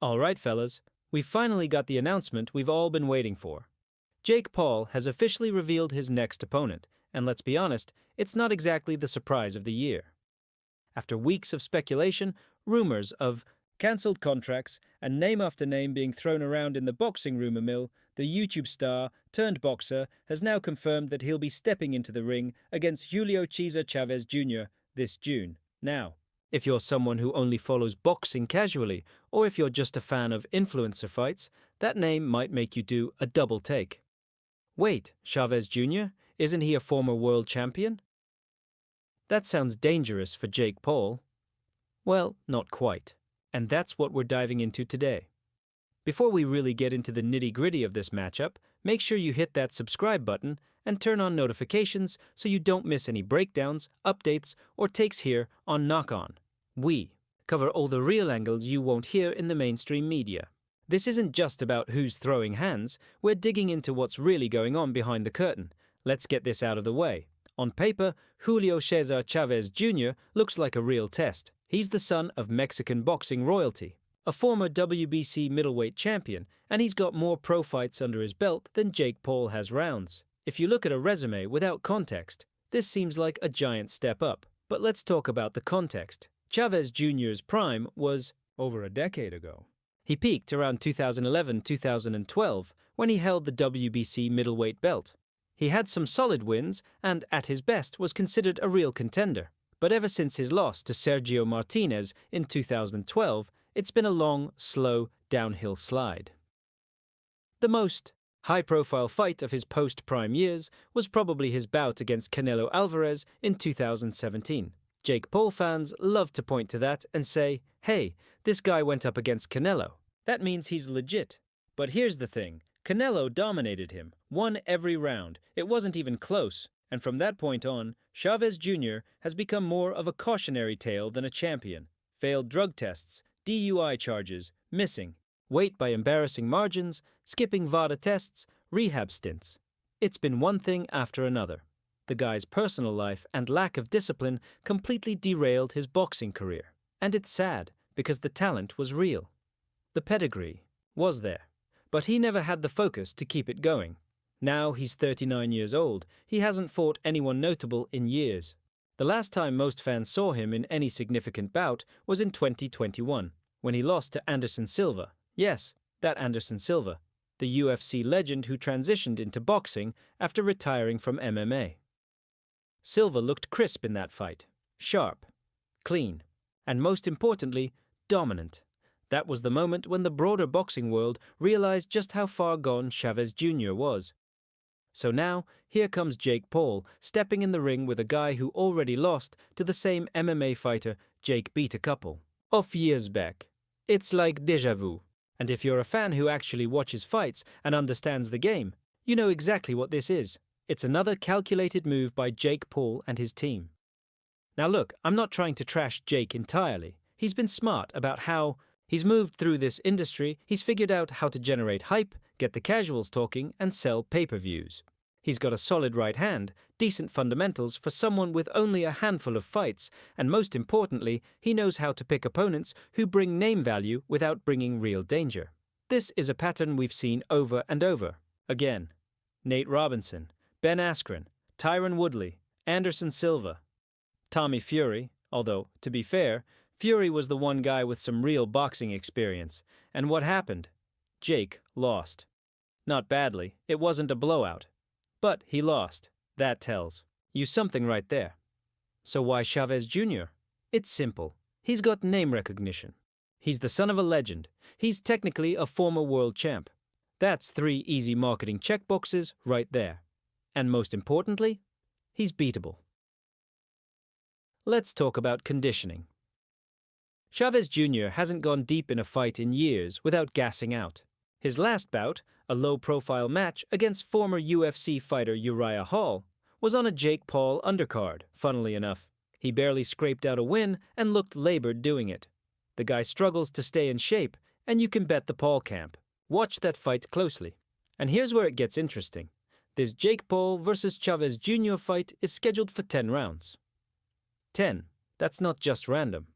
All right, fellas, we finally got the announcement we've all been waiting for. Jake Paul has officially revealed his next opponent, and let's be honest, it's not exactly the surprise of the year. After weeks of speculation, rumors of cancelled contracts, and name after name being thrown around in the boxing rumor mill, the YouTube star turned boxer has now confirmed that he'll be stepping into the ring against Julio Cesar Chavez Jr. this June. Now, if you're someone who only follows boxing casually, or if you're just a fan of influencer fights, that name might make you do a double take. Wait, Chavez Jr.? Isn't he a former world champion? That sounds dangerous for Jake Paul. Well, not quite. And that's what we're diving into today. Before we really get into the nitty-gritty of this matchup, make sure you hit that subscribe button and turn on notifications so you don't miss any breakdowns, updates, or takes here on Knock On. We cover all the real angles you won't hear in the mainstream media. This isn't just about who's throwing hands, we're digging into what's really going on behind the curtain. Let's get this out of the way. On paper, Julio Cesar Chavez Jr. looks like a real test. He's the son of Mexican boxing royalty, a former WBC middleweight champion, and he's got more pro fights under his belt than Jake Paul has rounds. If you look at a resume without context, this seems like a giant step up. But let's talk about the context. Chavez Jr.'s prime was over a decade ago. He peaked around 2011-2012 when he held the WBC middleweight belt. He had some solid wins and, at his best, was considered a real contender. But ever since his loss to Sergio Martinez in 2012, it's been a long, slow, downhill slide. The most high-profile fight of his post-prime years was probably his bout against Canelo Alvarez in 2017. Jake Paul fans love to point to that and say, hey, this guy went up against Canelo. That means he's legit. But here's the thing. Canelo dominated him, won every round. It wasn't even close. And from that point on, Chavez Jr. has become more of a cautionary tale than a champion. Failed drug tests, DUI charges, missing, weight by embarrassing margins, skipping VADA tests, rehab stints. It's been one thing after another. The guy's personal life and lack of discipline completely derailed his boxing career. And it's sad, because the talent was real. The pedigree was there. But he never had the focus to keep it going. Now he's 39 years old. He hasn't fought anyone notable in years. The last time most fans saw him in any significant bout was in 2021, when he lost to Anderson Silva. Yes, that Anderson Silva, the UFC legend who transitioned into boxing after retiring from MMA. Silva looked crisp in that fight, sharp, clean, and most importantly, dominant. That was the moment when the broader boxing world realized just how far gone Chavez Jr. was. So now, here comes Jake Paul, stepping in the ring with a guy who already lost to the same MMA fighter Jake beat a couple of years back. It's like déjà vu. And if you're a fan who actually watches fights and understands the game, you know exactly what this is. It's another calculated move by Jake Paul and his team. Now look, I'm not trying to trash Jake entirely. He's been smart about how he's moved through this industry. He's figured out how to generate hype, get the casuals talking, and sell pay-per-views. He's got a solid right hand, decent fundamentals for someone with only a handful of fights, and most importantly, he knows how to pick opponents who bring name value without bringing real danger. This is a pattern we've seen over and over. Again, Nate Robinson, Ben Askren, Tyron Woodley, Anderson Silva, Tommy Fury, although, to be fair, Fury was the one guy with some real boxing experience. And what happened? Jake lost. Not badly, it wasn't a blowout. But he lost. That tells you something right there. So why Chavez Jr.? It's simple. He's got name recognition. He's the son of a legend. He's technically a former world champ. That's 3 easy marketing checkboxes right there. And most importantly, he's beatable. Let's talk about conditioning. Chavez Jr. hasn't gone deep in a fight in years without gassing out. His last bout, a low-profile match against former UFC fighter Uriah Hall, was on a Jake Paul undercard, funnily enough. He barely scraped out a win and looked labored doing it. The guy struggles to stay in shape, and you can bet the Paul camp. Watch that fight closely. And here's where it gets interesting. This Jake Paul versus Chavez Jr. fight is scheduled for 10 rounds. 10. That's not just random.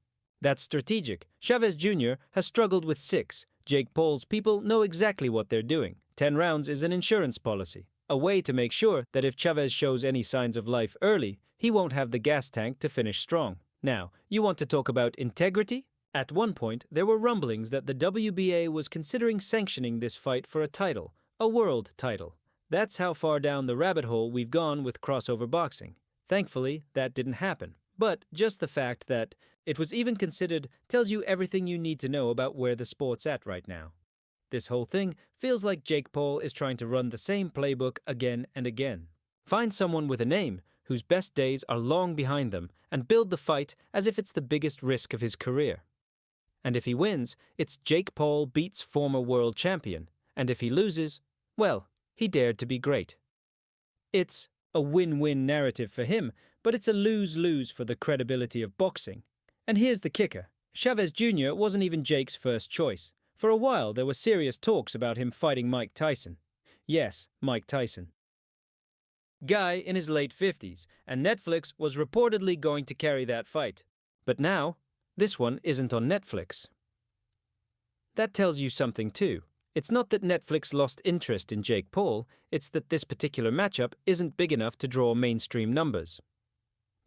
That's strategic. Chavez Jr. has struggled with 6, Jake Paul's people know exactly what they're doing. 10 rounds is an insurance policy, a way to make sure that if Chavez shows any signs of life early, he won't have the gas tank to finish strong. Now, you want to talk about integrity? At one point, there were rumblings that the WBA was considering sanctioning this fight for a title, a world title. That's how far down the rabbit hole we've gone with crossover boxing. Thankfully, that didn't happen. But just the fact that it was even considered tells you everything you need to know about where the sport's at right now. This whole thing feels like Jake Paul is trying to run the same playbook again and again. Find someone with a name whose best days are long behind them and build the fight as if it's the biggest risk of his career. And if he wins, it's Jake Paul beats former world champion. And if he loses, well, he dared to be great. It's a win-win narrative for him, but it's a lose-lose for the credibility of boxing. And here's the kicker. Chavez Jr. wasn't even Jake's first choice. For a while, there were serious talks about him fighting Mike Tyson. Yes, Mike Tyson. Guy in his late 50s, and Netflix was reportedly going to carry that fight. But now, this one isn't on Netflix. That tells you something too. It's not that Netflix lost interest in Jake Paul, it's that this particular matchup isn't big enough to draw mainstream numbers.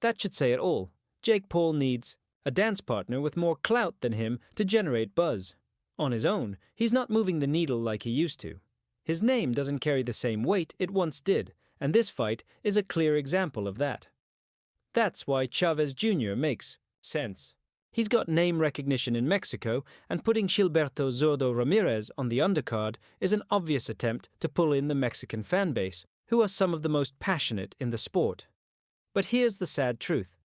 That should say it all. Jake Paul needs a dance partner with more clout than him to generate buzz. On his own, he's not moving the needle like he used to. His name doesn't carry the same weight it once did, and this fight is a clear example of that. That's why Chavez Jr. makes sense. He's got name recognition in Mexico, and putting Gilberto Zurdo Ramirez on the undercard is an obvious attempt to pull in the Mexican fan base, who are some of the most passionate in the sport. But here's the sad truth.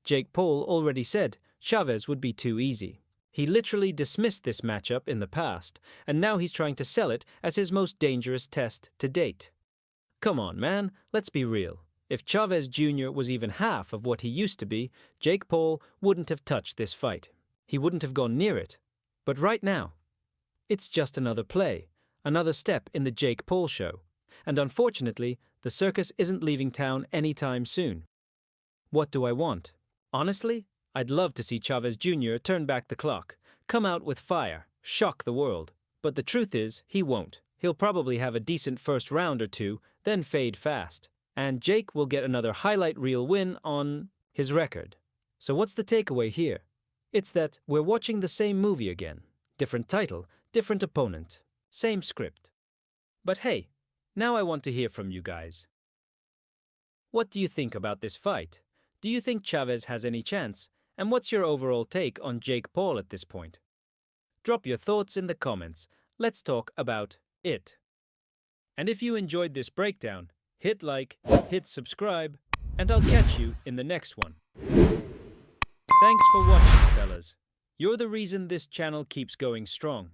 Jake Paul already said Chavez would be too easy. He literally dismissed this matchup in the past, and now he's trying to sell it as his most dangerous test to date. Come on, man, let's be real. If Chavez Jr. was even half of what he used to be, Jake Paul wouldn't have touched this fight. He wouldn't have gone near it. But right now, it's just another play, another step in the Jake Paul show. And unfortunately, the circus isn't leaving town anytime soon. What do I want? Honestly, I'd love to see Chavez Jr. turn back the clock, come out with fire, shock the world. But the truth is, he won't. He'll probably have a decent first round or two, then fade fast. And Jake will get another highlight reel win on his record. So what's the takeaway here? It's that we're watching the same movie again. Different title, different opponent, same script. But hey, now I want to hear from you guys. What do you think about this fight? Do you think Chavez has any chance? And what's your overall take on Jake Paul at this point? Drop your thoughts in the comments. Let's talk about it. And if you enjoyed this breakdown, hit like, hit subscribe, and I'll catch you in the next one. Thanks for watching, fellas. You're the reason this channel keeps going strong.